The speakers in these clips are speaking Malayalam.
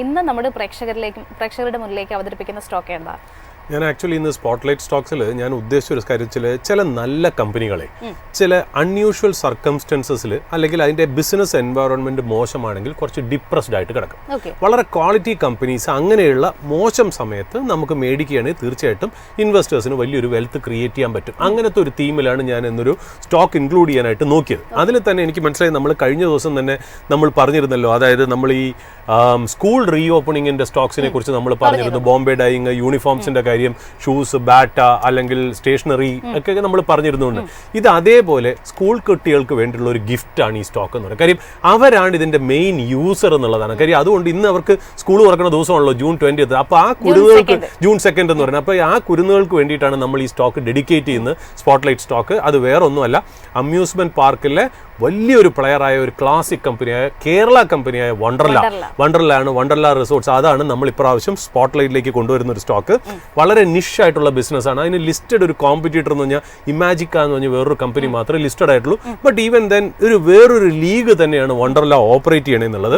ഇന്ന് നമ്മുടെ പ്രേക്ഷകരുടെ മുന്നിലേക്ക് അവതരിപ്പിക്കുന്ന സ്റ്റോക്ക് എന്താ? ഞാൻ ആക്ച്വലി ഇന്ന് സ്പോട്ട്ലൈറ്റ് സ്റ്റോക്സിൽ ഞാൻ ഉദ്ദേശിച്ച ഒരു കാര്യത്തിൽ ചില നല്ല കമ്പനികളെ ചില അൺയൂഷ്വൽ സർക്കംസ്റ്റൻസസിൽ അല്ലെങ്കിൽ അതിൻ്റെ ബിസിനസ് എൻവയോൺമെൻറ്റ് മോശമാണെങ്കിൽ കുറച്ച് ഡിപ്രസ്ഡ് ആയിട്ട് കിടക്കും. വളരെ ക്വാളിറ്റി കമ്പനീസ് അങ്ങനെയുള്ള മോശം സമയത്ത് നമുക്ക് മേടിക്കുകയാണെങ്കിൽ തീർച്ചയായിട്ടും ഇൻവെസ്റ്റേഴ്സിന് വലിയൊരു വെൽത്ത് ക്രിയേറ്റ് ചെയ്യാൻ പറ്റും. അങ്ങനത്തെ ഒരു തീമിലാണ് ഞാൻ എന്നൊരു സ്റ്റോക്ക് ഇൻക്ലൂഡ് ചെയ്യാനായിട്ട് നോക്കിയത്. അതിൽ തന്നെ എനിക്ക് മനസ്സിലായി, നമ്മൾ കഴിഞ്ഞ ദിവസം തന്നെ നമ്മൾ പറഞ്ഞിരുന്നല്ലോ, അതായത് നമ്മൾ ഈ സ്കൂൾ റീ ഓപ്പണിങ്ങിൻ്റെ സ്റ്റോക്സിനെ കുറിച്ച് നമ്മൾ പറഞ്ഞിരുന്നു. ബോംബെ ഡൈയിങ്, യൂണിഫോംസിൻ്റെ കാര്യം, ഷൂസ്, ബാറ്റ അല്ലെങ്കിൽ സ്റ്റേഷനറി ഒക്കെ നമ്മൾ പറഞ്ഞിരുന്നുണ്ട്. ഇത് അതേപോലെ സ്കൂൾ കുട്ടികൾക്ക് വേണ്ടിയുള്ള ഒരു ഗിഫ്റ്റാണ് ഈ സ്റ്റോക്ക് എന്ന് പറയുന്നത്. കാര്യം അവരാണ് ഇതിന്റെ മെയിൻ യൂസർ എന്നുള്ളതാണ്. കാര്യം അതുകൊണ്ട് ഇന്ന് അവർക്ക് സ്കൂൾ തുറക്കുന്ന ദിവസമാണല്ലോ, June 20th. അപ്പോൾ ആ കുരുന്നുകൾക്ക് June 2nd എന്ന് പറയുന്നത്. അപ്പോൾ ആ കുരുന്നുകൾക്ക് വേണ്ടിയിട്ടാണ് നമ്മൾ ഈ സ്റ്റോക്ക് ഡെഡിക്കേറ്റ് ചെയ്യുന്നത്, സ്പോട്ട്ലൈറ്റ് സ്റ്റോക്ക്. അത് വേറെ ഒന്നുമല്ല, അമ്യൂസ്മെന്റ് പാർക്കിലെ വലിയൊരു പ്ലെയറായ ഒരു ക്ലാസിക് കമ്പനിയായ കേരള കമ്പനിയായ വണ്ടർല റിസോർട്ട്സ്. അതാണ് നമ്മൾ ഇപ്രാവശ്യം സ്പോട്ട്ലൈറ്റിലേക്ക് കൊണ്ടുവരുന്ന ഒരു സ്റ്റോക്ക്. വളരെ നിഷായിട്ടുള്ള ബിസിനസ്സാണ്. അതിന് ലിസ്റ്റഡ് ഒരു കോമ്പറ്റീറ്റർ എന്ന് പറഞ്ഞാൽ ഇമാജിക്ക എന്ന് പറഞ്ഞാൽ വേറൊരു കമ്പനി മാത്രമേ ലിസ്റ്റഡ് ആയിട്ടുള്ളൂ. ബട്ട് ഈവൻ ദെൻ വേറൊരു ലീഗ് തന്നെയാണ് വണ്ടർല ഓപ്പറേറ്റ് ചെയ്യണമെന്നുള്ളത്.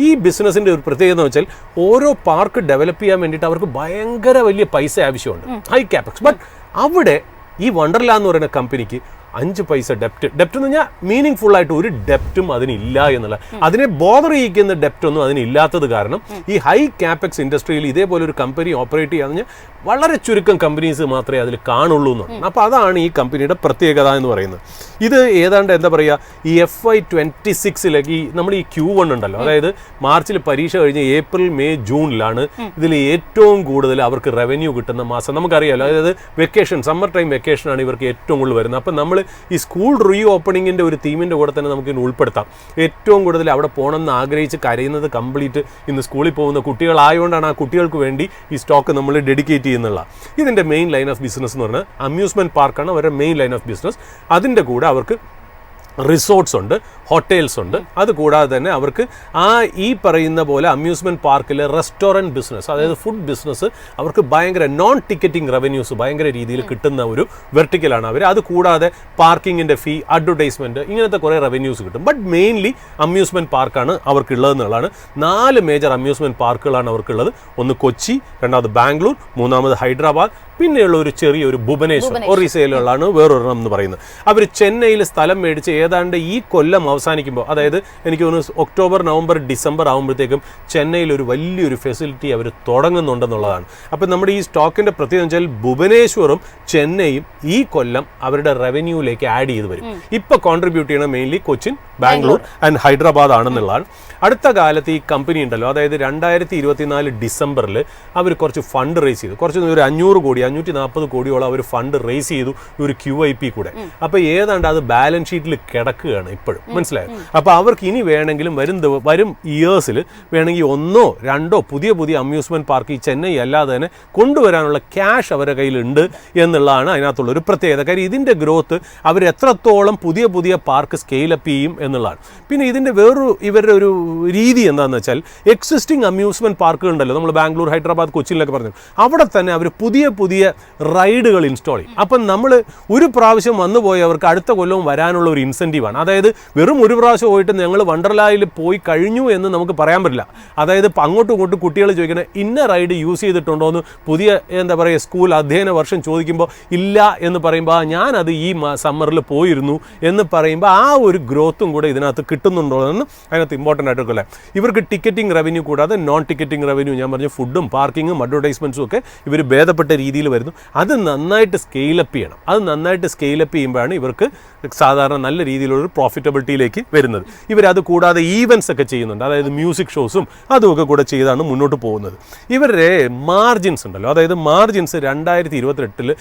ഈ ബിസിനസിന്റെ ഒരു പ്രത്യേകത എന്ന് വെച്ചാൽ ഓരോ പാർക്ക് ഡെവലപ്പ് ചെയ്യാൻ വേണ്ടിയിട്ട് അവർക്ക് ഭയങ്കര വലിയ പൈസ ആവശ്യമുണ്ട്, ഹൈ ക്യാപെക്സ്. ബട്ട് അവിടെ ഈ വണ്ടർല എന്ന് പറയുന്ന കമ്പനിക്ക് 5 പൈസ ഡെപ്റ്റ് എന്ന് പറഞ്ഞാൽ മീനിങ് ഫുൾ ആയിട്ട് ഒരു ഡെപ്റ്റും അതിനില്ല എന്നുള്ള, അതിനെ ബോധർ ചെയ്യിക്കുന്ന ഡെപ്റ്റ് ഒന്നും അതിനില്ലാത്തത് കാരണം ഈ ഹൈ ക്യാപെക്സ് ഇൻഡസ്ട്രിയിൽ ഇതേപോലെ ഒരു കമ്പനി ഓപ്പറേറ്റ് ചെയ്യാന്ന് വളരെ ചുരുക്കം കമ്പനീസ് മാത്രമേ അതിൽ കാണുള്ളൂ എന്ന് പറഞ്ഞു. അപ്പോൾ അതാണ് ഈ കമ്പനിയുടെ പ്രത്യേകത എന്ന് പറയുന്നത്. ഇത് ഏതാണ്ട് എന്താ പറയുക, ഈ FY 26 നമ്മൾ ഈ Q1 ഉണ്ടല്ലോ, അതായത് മാർച്ചിൽ പരീക്ഷ കഴിഞ്ഞ് ഏപ്രിൽ, മെയ്, ജൂണിലാണ് ഇതിൽ ഏറ്റവും കൂടുതൽ അവർക്ക് റവന്യൂ കിട്ടുന്ന മാസം. നമുക്കറിയാമല്ലോ, അതായത് വെക്കേഷൻ, സമ്മർ ടൈം വെക്കേഷനാണ് ഇവർക്ക് ഏറ്റവും കൂടുതൽ വരുന്നത്. അപ്പം നമ്മൾ ഈ സ്കൂൾ റീ ഓപ്പണിങ്ങിൻ്റെ ഒരു തീമിൻ്റെ കൂടെ തന്നെ നമുക്ക് ഉൾപ്പെടുത്താം. ഏറ്റവും കൂടുതൽ അവിടെ പോകണമെന്ന് ആഗ്രഹിച്ച് കരയുന്നത് കംപ്ലീറ്റ് ഇന്ന് സ്കൂളിൽ പോകുന്ന കുട്ടികളായതുകൊണ്ടാണ്. ആ കുട്ടികൾക്ക് വേണ്ടി ഈ സ്റ്റോക്ക് നമ്മൾ ഡെഡിക്കേറ്റ് ചെയ്യുന്നുള്ള. ഇതിൻ്റെ മെയിൻ ലൈൻ ഓഫ് ബിസിനസ് എന്ന് പറഞ്ഞാൽ അമ്യൂസ്മെൻറ്റ് പാർക്കാണ് അവരുടെ മെയിൻ ലൈൻ ഓഫ് ബിസിനസ്. അതിൻ്റെ കൂടെ അവർക്ക് റിസോർട്ട്സ് ഉണ്ട്, ഹോട്ടൽസ് ഉണ്ട്. അതുകൂടാതെ തന്നെ അവർക്ക് ഈ പറയുന്ന പോലെ അമ്യൂസ്മെൻറ്റ് പാർക്കിലെ റെസ്റ്റോറൻറ്റ് ബിസിനസ്, അതായത് ഫുഡ് ബിസിനസ്, അവർക്ക് ഭയങ്കര നോൺ ടിക്കറ്റിംഗ് റവന്യൂസ് ഭയങ്കര രീതിയിൽ കിട്ടുന്ന ഒരു വെർട്ടിക്കലാണ് അവർ. അതുകൂടാതെ പാർക്കിങ്ങിൻ്റെ ഫീ, അഡ്വർടൈസ്മെൻറ്റ്, ഇങ്ങനത്തെ കുറേ റവന്യൂസ് കിട്ടും. ബട്ട് മെയിൻലി അമ്യൂസ്മെൻറ്റ് പാർക്കാണ് അവർക്കുള്ളതെന്നുള്ളതാണ്. 4 മേജർ അമ്യൂസ്മെൻറ്റ് പാർക്കുകളാണ് അവർക്കുള്ളത്. ഒന്ന് കൊച്ചി, രണ്ടാമത് ബാംഗ്ലൂർ, മൂന്നാമത് ഹൈദരാബാദ്, പിന്നെയുള്ള ഒരു ചെറിയൊരു ഭുവനേശ്വർ ഒറീസയിലുള്ളതാണ് വേറൊരെണ്ണം എന്ന് പറയുന്നത്. അവർ ചെന്നൈയിൽ സ്ഥലം മേടിച്ച് ഏതാണ്ട് ഈ കൊല്ലം അവസാനിക്കുമ്പോൾ, അതായത് എനിക്ക് തോന്നുന്നു ഒക്ടോബർ, നവംബർ, ഡിസംബർ ആകുമ്പോഴത്തേക്കും ചെന്നൈയിൽ ഒരു വലിയൊരു ഫെസിലിറ്റി അവർ തുടങ്ങുന്നുണ്ടെന്നുള്ളതാണ്. അപ്പം നമ്മുടെ ഈ സ്റ്റോക്കിൻ്റെ പ്രത്യേകത വെച്ചാൽ ഭുവനേശ്വറും ചെന്നൈയും ഈ കൊല്ലം അവരുടെ റവന്യൂയിലേക്ക് ആഡ് ചെയ്ത് വരും. ഇപ്പോൾ കോൺട്രിബ്യൂട്ട് ചെയ്യണം മെയിൻലി കൊച്ചിൻ, ബാംഗ്ലൂർ ആൻഡ് ഹൈദരാബാദ് ആണെന്നുള്ളതാണ്. അടുത്ത കാലത്ത് ഈ കമ്പനി ഉണ്ടല്ലോ, അതായത് 2024 ഡിസംബറിൽ അവർ കുറച്ച് ഫണ്ട് റേസ് ചെയ്തു. കുറച്ച് ഒരു 500 കോടി 540 കോടിയോളം അവർ ഫണ്ട് റേസ് ചെയ്തു ഒരു QIP കൂടെ. അപ്പോൾ ഏതാണ്ട് അത് ബാലൻസ് ഷീറ്റിൽ കിടക്കുകയാണ് ഇപ്പോഴും, മനസ്സിലായോ? അപ്പോൾ അവർക്ക് ഇനി വേണമെങ്കിലും വരും ഇയേഴ്സിൽ വേണമെങ്കിൽ 1 or 2 പുതിയ അമ്യൂസ്മെൻറ്റ് പാർക്ക് ഈ ചെന്നൈ അല്ലാതെ തന്നെ കൊണ്ടുവരാനുള്ള ക്യാഷ് അവരുടെ കയ്യിലുണ്ട് എന്നുള്ളതാണ് അതിനകത്തുള്ളൊരു പ്രത്യേകത. കാര്യം ഇതിൻ്റെ ഗ്രോത്ത് അവർ എത്രത്തോളം പുതിയ പാർക്ക് സ്കെയിലപ്പ് ചെയ്യും എന്നുള്ളതാണ്. പിന്നെ ഇതിൻ്റെ ഇവരുടെ ഒരു രീതി എന്താണെന്ന് വെച്ചാൽ, എക്സിസ്റ്റിംഗ് അമ്യൂസ്മെൻറ്റ് പാർക്കുകൾ ഉണ്ടല്ലോ, നമ്മൾ ബാംഗ്ലൂർ, ഹൈദരാബാദ്, കൊച്ചിയിലൊക്കെ പറഞ്ഞു, അവിടെ തന്നെ അവർ പുതിയ റൈഡുകൾ ഇൻസ്റ്റാൾ ചെയ്യും. അപ്പം നമ്മൾ ഒരു പ്രാവശ്യം വന്നു പോയവർക്ക് അടുത്ത കൊല്ലവും വരാനുള്ള ഒരു ഇൻസെൻറ്റീവാണ്. അതായത് വെറും ഒരു പ്രാവശ്യം പോയിട്ട് ഞങ്ങൾ വണ്ടർലായിൽ പോയി കഴിഞ്ഞു എന്ന് നമുക്ക് പറയാൻ പറ്റില്ല. അതായത് അങ്ങോട്ടും ഇങ്ങോട്ടും കുട്ടികൾ ചോദിക്കുന്നത് ഇന്ന റൈഡ് യൂസ് ചെയ്തിട്ടുണ്ടോ എന്ന് പുതിയ എന്താ പറയുക സ്കൂൾ അധ്യയന വർഷം ചോദിക്കുമ്പോൾ ഇല്ല എന്ന് പറയുമ്പോൾ ഞാനത് ഈ സമ്മറിൽ പോയിരുന്നു എന്ന് പറയുമ്പോൾ ആ ഒരു ഗ്രോത്തും കൂടെ ഇതിനകത്ത് കിട്ടുന്നുണ്ടോ എന്ന് അതിനകത്ത് ഇമ്പോർട്ടൻ്റ് ആയിട്ടൊക്കെ. ഇവർക്ക് ടിക്കറ്റിംഗ് റവന്യൂ കൂടാതെ നോൺ ടിക്കറ്റിംഗ് റവന്യൂ, ഞാൻ പറഞ്ഞു ഫുഡും പാർക്കിങ്ങും അഡ്വർടൈസ്മെൻറ്റ്സും ഒക്കെ ഇവർ ഭേദപ്പെട്ട രീതിയിൽ വരുന്നു. അത് നന്നായിട്ട് സ്കെയിലപ്പ് ചെയ്യണം. അത് നന്നായിട്ട് സ്കെയിലപ്പ് ചെയ്യുമ്പോഴാണ് ഇവർക്ക് സാധാരണ നല്ല രീതിയിലുള്ള പ്രോഫിറ്റബിലിറ്റിയിലേക്ക് വരുന്നത്. ഇവരത് കൂടാതെ ഈവൻസ് ഒക്കെ ചെയ്യുന്നുണ്ട്, അതായത് മ്യൂസിക് ഷോസും അതുമൊക്കെ കൂടെ ചെയ്താണ് മുന്നോട്ട് പോകുന്നത്. ഇവരുടെ മാർജിൻസ് ഉണ്ടല്ലോ, അതായത് മാർജിൻസ് 2022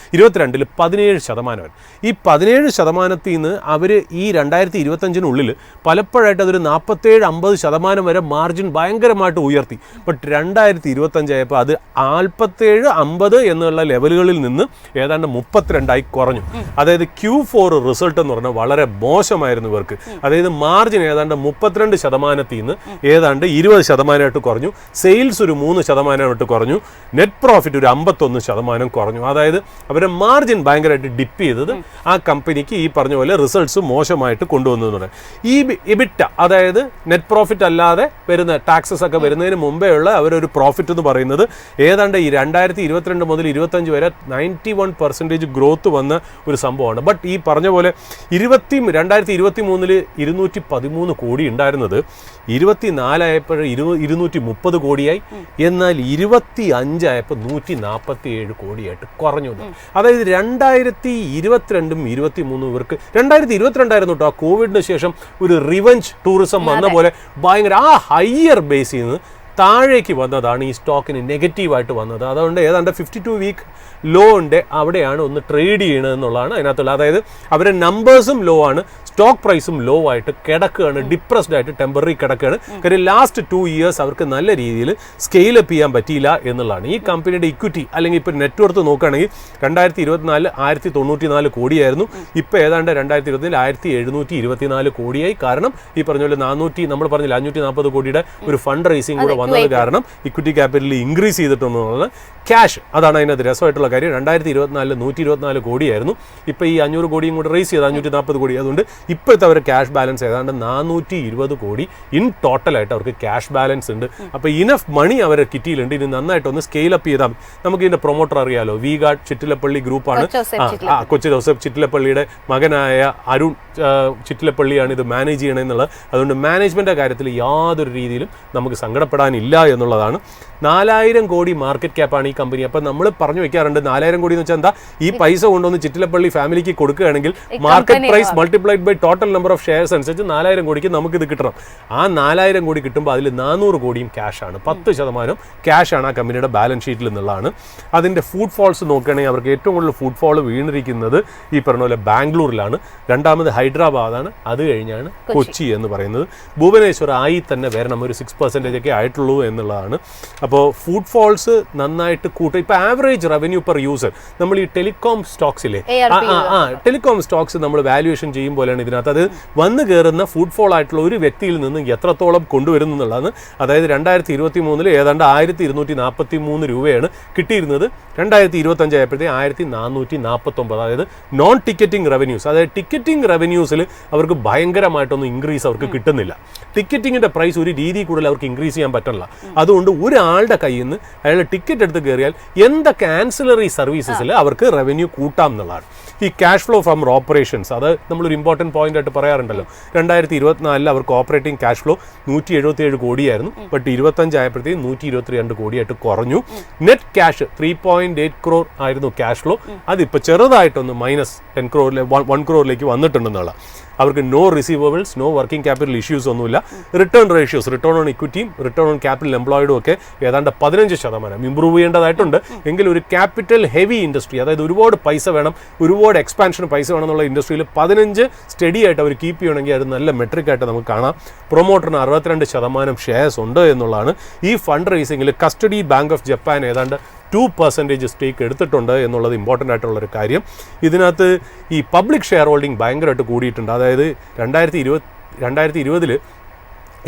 17%. ഈ 17% നിന്ന് അവർ ഈ 2025 പലപ്പോഴായിട്ട് അതൊരു 47-50% വരെ മാർജിൻ ഭയങ്കരമായിട്ട് ഉയർത്തി. ബട്ട് 2025 ആയപ്പോൾ അത് 47-50 എന്നുള്ള ലെവലുകളിൽ നിന്ന് ഏതാണ്ട് 32 കുറഞ്ഞു. അതായത് Q4 റിസൾട്ട് എന്ന് പറഞ്ഞാൽ വളരെ മോശമായിരുന്നു ഇവർക്ക്. അതായത് മാർജിൻ ഏതാണ്ട് 32% നിന്ന് ഏതാണ്ട് 20% കുറഞ്ഞു. സെയിൽസ് ഒരു 3% കുറഞ്ഞു. നെറ്റ് പ്രോഫിറ്റ് ഒരു 51% കുറഞ്ഞു. അതായത് അവരുടെ മാർജിൻ ഭയങ്കരമായിട്ട് ഡിപ്പ് ചെയ്തത് ആ കമ്പനിക്ക് ഈ പറഞ്ഞ പോലെ റിസൾട്ട്സ് മോശമായിട്ട് കൊണ്ടുവന്നു. ഈ EBITDA, അതായത് നെറ്റ് പ്രോഫിറ്റ് പ്രോഫിറ്റ് അല്ലാതെ വരുന്ന ടാക്സസ് ഒക്കെ വരുന്നതിന് മുമ്പേ ഉള്ള അവരൊരു പ്രോഫിറ്റ് എന്ന് പറയുന്നത് ഏതാണ്ട് ഈ 2022 മുതൽ 25 വരെ 91% ഗ്രോത്ത് വന്ന ഒരു സംഭവമാണ്. ബട്ട് ഈ പറഞ്ഞ പോലെ 2023 213 കോടി ഉണ്ടായിരുന്നത് 24 ആയപ്പോൾ 230 കോടിയായി, എന്നാൽ 25 ആയപ്പോൾ 147 കോടിയായിട്ട് കുറഞ്ഞു. അതായത് 2022 23 ഇവർക്ക് 2022 ആയിരുന്നു കേട്ടോ, കോവിഡിന് ശേഷം ഒരു റിവഞ്ച് ടൂറിസം വന്ന പോലെ ഭയങ്കര ആ ഹയർ ബേസിൽ നിന്ന് താഴേക്ക് വന്നതാണ് ഈ സ്റ്റോക്കിന് നെഗറ്റീവായിട്ട് വന്നത്. അതുകൊണ്ട് ഏതാണ്ട് 52 വീക്ക് ലോ ഉണ്ട്, അവിടെയാണ് ഒന്ന് ട്രേഡ് ചെയ്യണത് എന്നുള്ളതാണ് അതിനകത്തുള്ള. അതായത് അവരുടെ നമ്പേഴ്സും ലോ ആണ്, സ്റ്റോക്ക് പ്രൈസും ലോ ആയിട്ട് കിടക്കുകയാണ്, ഡിപ്രസ്ഡ് ആയിട്ട് ടെമ്പററി കിടക്കുകയാണ്. കാര്യം ലാസ്റ്റ് 2 ഇയേഴ്സ് അവർക്ക് നല്ല രീതിയിൽ സ്കെയിൽ അപ്പ് ചെയ്യാൻ പറ്റിയില്ല എന്നുള്ളതാണ്. ഈ കമ്പനിയുടെ ഇക്വിറ്റി അല്ലെങ്കിൽ ഇപ്പോൾ നെറ്റ്വർത്ത് നോക്കുകയാണെങ്കിൽ 2024 1094 കോടിയായിരുന്നു, ഇപ്പോൾ ഏതാണ്ട് 2024 1724 കോടിയായി. കാരണം ഈ പറഞ്ഞ പോലെ നമ്മൾ പറഞ്ഞില്ല 540 കോടിയുടെ ഒരു ഫണ്ട് റേസിംഗ് കൂടെ വന്നത് കാരണം ഇക്വിറ്റി ക്യാപിറ്റൽ ഇൻക്രീസ് ചെയ്തിട്ടുണ്ടെന്നുള്ളത് ക്യാഷ്. അതാണ് അതിനകത്ത് രസമായിട്ടുള്ള കാര്യം. 2024 124 കോടിയായിരുന്നു, ഇപ്പോൾ ഈ 500 കോടിയും കൂടെ റേസ് ചെയ്ത് 540 കോടി. അതുകൊണ്ട് ഇപ്പോഴത്തെ അവരുടെ ക്യാഷ് ബാലൻസ് ഏതാണ്ട് 420 കോടി ഇൻ ടോട്ടലായിട്ട് അവർക്ക് ക്യാഷ് ബാലൻസ് ഉണ്ട്. അപ്പോൾ ഇനഫ് മണി അവരുടെ കിറ്റിയിലുണ്ട്. ഇനി നന്നായിട്ടൊന്ന് സ്കെയിൽ അപ്പ് ചെയ്താൽ നമുക്ക് ഇതിൻ്റെ പ്രൊമോട്ടർ അറിയാലോ, വി ഗാർഡ് ചിറ്റിലപ്പള്ളി ഗ്രൂപ്പാണ്. കൊച്ചി ജോസഫ് ചിറ്റിലപ്പള്ളിയുടെ മകനായ അരുൺ ചിറ്റിലപ്പള്ളിയാണ് ഇത് മാനേജ് ചെയ്യണമെന്നുള്ളത്. അതുകൊണ്ട് മാനേജ്മെൻറ്റിൻ്റെ കാര്യത്തിൽ യാതൊരു രീതിയിലും നമുക്ക് സങ്കടപ്പെടാനില്ല എന്നുള്ളതാണ്. 4000 കോടി മാർക്കറ്റ് ക്യാപ്പാണ് ഈ കമ്പനി. അപ്പം നമ്മൾ പറഞ്ഞു വെക്കാറുണ്ട് 4000 കോടി എന്ന് വെച്ചാൽ എന്താ, ഈ പൈസ കൊണ്ടുവന്ന് ചിറ്റിലപ്പള്ളി ഫാമിലിക്ക് കൊടുക്കുകയാണെങ്കിൽ market price multiplied by total number of shares അനുസരിച്ച് 4000 കോടിക്ക് നമുക്കിത് കിട്ടണം. ആ 4000 കോടി കിട്ടുമ്പോൾ അതിൽ 400 കോടിയും ക്യാഷാണ്, 10% ക്യാഷാണ് ആ കമ്പനിയുടെ ബാലൻസ് ഷീറ്റിൽ നിന്നുള്ളതാണ്. അതിൻ്റെ ഫുഡ് ഫോൾസ് നോക്കുകയാണെങ്കിൽ അവർക്ക് ഏറ്റവും കൂടുതൽ ഫുഡ് ഫോൾ വീണിരിക്കുന്നത് ഈ പറഞ്ഞ പോലെ ബാംഗ്ലൂരിലാണ്, രണ്ടാമത് ഹൈദരാബാദാണ്, അത് കഴിഞ്ഞാണ് കൊച്ചി എന്ന് പറയുന്നത്. ഭുവനേശ്വർ ആയി തന്നെ വരണം, ഒരു 6% ഒക്കെ ആയിട്ടുള്ളൂ എന്നുള്ളതാണ്. അപ്പോൾ ഫുഡ് ഫോൾസ് നന്നായിട്ട് കൂട്ടും. ഇപ്പോൾ ആവറേജ് റവന്യൂ പെർ യൂസർ നമ്മൾ ഈ ടെലികോം സ്റ്റോക്സിലെ ടെലികോം സ്റ്റോക്സ് നമ്മൾ വാല്യുവേഷൻ ചെയ്യും പോലെയാണ് ഇതിനകത്ത് അത് വന്ന് കയറുന്ന ഫുഡ് ഫോൾ ആയിട്ടുള്ള ഒരു വ്യക്തിയിൽ നിന്ന് എത്രത്തോളം കൊണ്ടുവരുന്നു എന്നുള്ളതാണ്. അതായത് 2023 ഏതാണ്ട് 1243 രൂപയാണ് കിട്ടിയിരുന്നത്, 2025 ആയപ്പോഴത്തേക്ക് 1449. അതായത് നോൺ ടിക്കറ്റിംഗ് റവന്യൂസ്, അതായത് ടിക്കറ്റിംഗ് റവന്യൂസിൽ അവർക്ക് ഭയങ്കരമായിട്ടൊന്നും ഇൻക്രീസ് അവർക്ക് കിട്ടുന്നില്ല. ടിക്കറ്റിങ്ങിൻ്റെ പ്രൈസ് ഒരു രീതി കൂടുതൽ അവർക്ക് ഇൻക്രീസ് ചെയ്യാൻ പറ്റില്ല. അതുകൊണ്ട് ഒരാളുടെ കയ്യിൽ നിന്ന് അയാളുടെ ടിക്കറ്റ് എടുത്ത് കയറിയാൽ എന്തൊക്കെ ആൻസിലറി സർവീസസിൽ അവർക്ക് റവന്യൂ കൂട്ടാം എന്നുള്ളതാണ്. ഈ ക്യാഷ് ഫ്ലോ ഫ്രം ഓപ്പറേഷൻസ് അത് നമ്മളൊരു ഇമ്പോർട്ടൻറ്റ് പോയിന്റ് ആയിട്ട് പറയാറുണ്ടല്ലോ. 2024 അവർക്ക് ഓപ്പറേറ്റിംഗ് ക്യാഷ് ഫ്ലോ 177 കോടിയായിരുന്നു, ബട്ട് 25 ആയപ്പോഴത്തേക്ക് 122 കോടിയായിട്ട് കുറഞ്ഞു. നെറ്റ് ക്യാഷ് 3.8 crore ആയിരുന്നു ക്യാഷ് ഫ്ലോ, അതിപ്പോൾ ചെറുതായിട്ടൊന്ന് -10 crore 1 crore വന്നിട്ടുണ്ടെന്നുള്ള. അവർക്ക് no receivables, no working capital issues ഒന്നുമില്ല. റിട്ടേൺ റേഷ്യോസ്, റിട്ടേൺ ഓൺ ഇക്വിറ്റിയും റിട്ടേൺ ഓൺ ക്യാപിറ്റൽ എംപ്ലോയിഡും ഒക്കെ ഏതാണ്ട് 15% ഇമ്പ്രൂവ് ചെയ്യേണ്ടതായിട്ടുണ്ട്. എങ്കിൽ ഒരു ക്യാപിറ്റൽ ഹെവി ഇൻഡസ്ട്രി, അതായത് ഒരുപാട് പൈസ വേണം, ഒരുപാട് എക്സ്പാൻഷൻ പൈസ വേണം എന്നുള്ള ഇൻഡസ്ട്രിയിൽ 15 സ്റ്റഡി ആയിട്ട് അവർ കീപ്പ് ചെയ്യണമെങ്കിൽ അത് നല്ല മെട്രിക് ആയിട്ട് നമുക്ക് കാണാം. പ്രൊമോട്ടറിന് 62% ഷെയർസ് ഉണ്ട് എന്നുള്ളതാണ്. ഈ ഫണ്ട് റേസിംഗിൽ കസ്റ്റഡി ബാങ്ക് ഓഫ് ജപ്പാൻ ഏതാണ്ട് 2% സ്റ്റേക്ക് എടുത്തിട്ടുണ്ട് എന്നുള്ളത് ഇമ്പോർട്ടൻ്റ് ആയിട്ടുള്ളൊരു കാര്യം. ഇതിനകത്ത് ഈ പബ്ലിക് ഷെയർ ഹോൾഡിംഗ് ഭയങ്കരമായിട്ട് കൂടിയിട്ടുണ്ട്. അതായത് 2020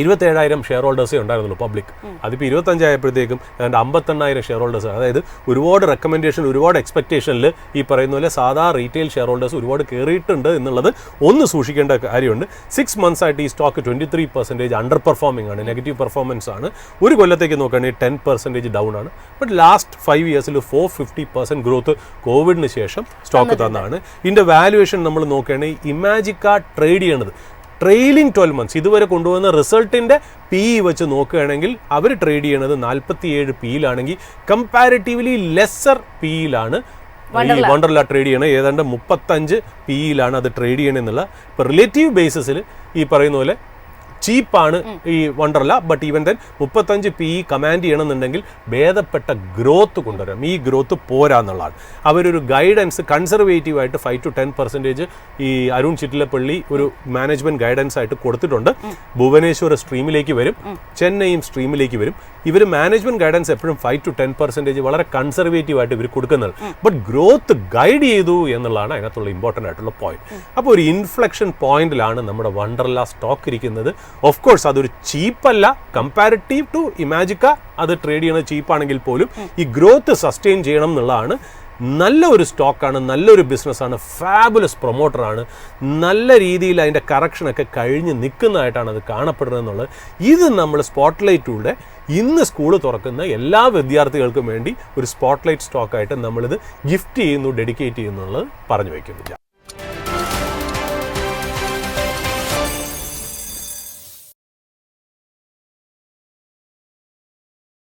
27,000 ഷെയർ ഹോൾഡേഴ്സേ ഉണ്ടായിരുന്നുള്ളൂ പബ്ലിക്. അതിപ്പോൾ 25 ആയപ്പോഴത്തേക്കും ഏതാണ്ട് 58,000 ഷെയർ ഹോൾഡേഴ്സ്. അതായത് ഒരുപാട് റെക്കമെൻഡേഷൻ, ഒരുപാട് എക്സ്പെക്റ്റേഷനിൽ ഈ പറയുന്ന പോലെ സാധാ റീറ്റെയിൽ ഷെയർ ഹോൾഡേഴ്സ് ഒരുപാട് കയറിയിട്ടുണ്ട് എന്നുള്ളത് ഒന്ന് സൂക്ഷിക്കേണ്ട കാര്യമുണ്ട്. 6 months ആയിട്ട് ഈ സ്റ്റോക്ക് 23% അണ്ടർ പെർഫോമിംഗ് ആണ്, നെഗറ്റീവ് പെർഫോമൻസ് ആണ്. ഒരു കൊല്ലത്തേക്ക് നോക്കുകയാണെങ്കിൽ 10% ഡൗൺ ആണ്. ബട്ട് ലാസ്റ്റ് 5 ഇയേഴ്സിൽ 450% ഗ്രോത്ത് കോവിഡിന് ശേഷം സ്റ്റോക്ക് തന്നാണ്. ഇതിൻ്റെ വാല്യുവേഷൻ നമ്മൾ നോക്കുകയാണെങ്കിൽ ഇമാജിക്ക ട്രേഡ് ചെയ്യണത് ട്രെയിലിംഗ് 12 months ഇതുവരെ കൊണ്ടുവന്ന റിസൾട്ടിൻ്റെ PE വെച്ച് നോക്കുകയാണെങ്കിൽ അവർ ട്രേഡ് ചെയ്യണത് 47 PE-ലാണെങ്കിൽ കമ്പാരിറ്റീവ്ലി ലെസ്സർ PE-ലാണ് ഈ വണ്ടർല ട്രേഡ് ചെയ്യണത്. ഏതാണ്ട് 35 PE-ലാണ് അത് ട്രേഡ് ചെയ്യണമെന്നുള്ള. ഇപ്പോൾ റിലേറ്റീവ് ബേസിസിൽ ഈ പറയുന്ന പോലെ ചീപ്പാണ് ഈ Wonderla. But even then 35 PE command ചെയ്യണമെന്നുണ്ടെങ്കിൽ ഭേദപ്പെട്ട ഗ്രോത്ത് കൊണ്ടുവരാം. ഈ ഗ്രോത്ത് പോരാന്നുള്ളതാണ്. അവരൊരു ഗൈഡൻസ് കൺസർവേറ്റീവായിട്ട് 5 to 10% ഈ അരുൺ ചിറ്റിലപ്പള്ളി ഒരു മാനേജ്മെൻറ്റ് ഗൈഡൻസ് ആയിട്ട് കൊടുത്തിട്ടുണ്ട്. ഭുവനേശ്വർ സ്ട്രീമിലേക്ക് വരും, ചെന്നൈയും സ്ട്രീമിലേക്ക് വരും. ഇവർ മാനേജ്മെൻറ്റ് ഗൈഡൻസ് എപ്പോഴും 5 to 10% വളരെ കൺസർവേറ്റീവായിട്ട് ഇവർ കൊടുക്കുന്നത്. ബട്ട് ഗ്രോത്ത് ഗൈഡ് ചെയ്തു എന്നുള്ളതാണ് അതിനകത്തുള്ള ഇമ്പോർട്ടൻ്റ് ആയിട്ടുള്ള പോയിന്റ്. അപ്പോൾ ഒരു ഇൻഫ്ലക്ഷൻ പോയിന്റിലാണ് നമ്മുടെ വണ്ടർല സ്റ്റോക്ക് ഇരിക്കുന്നത്. ഓഫ് കോഴ്സ് അതൊരു ചീപ്പല്ല, കമ്പാരിറ്റീവ് ടു ഇമാജിക്ക അത് ട്രേഡ് ചെയ്യുന്നത് ചീപ്പാണെങ്കിൽ പോലും ഈ ഗ്രോത്ത് സസ്റ്റെയിൻ ചെയ്യണം എന്നുള്ളതാണ് നല്ല ഒരു സ്റ്റോക്കാണ്, നല്ലൊരു ബിസിനസ്സാണ്, ഫാബുലസ് പ്രൊമോട്ടറാണ്, നല്ല രീതിയിൽ അതിൻ്റെ കറക്ഷനൊക്കെ കഴിഞ്ഞ് നിൽക്കുന്നതായിട്ടാണ് അത് കാണപ്പെടുന്നത് എന്നുള്ളത്. ഇത് നമ്മൾ സ്പോട്ട്ലൈറ്റിലൂടെ ഇന്ന് സ്കൂൾ തുറക്കുന്ന എല്ലാ വിദ്യാർത്ഥികൾക്കും വേണ്ടി ഒരു സ്പോട്ട്ലൈറ്റ് സ്റ്റോക്കായിട്ട് നമ്മളിത് ഗിഫ്റ്റ് ചെയ്യുന്നു, ഡെഡിക്കേറ്റ് ചെയ്യുന്നുള്ളത് പറഞ്ഞു വയ്ക്കുന്നു.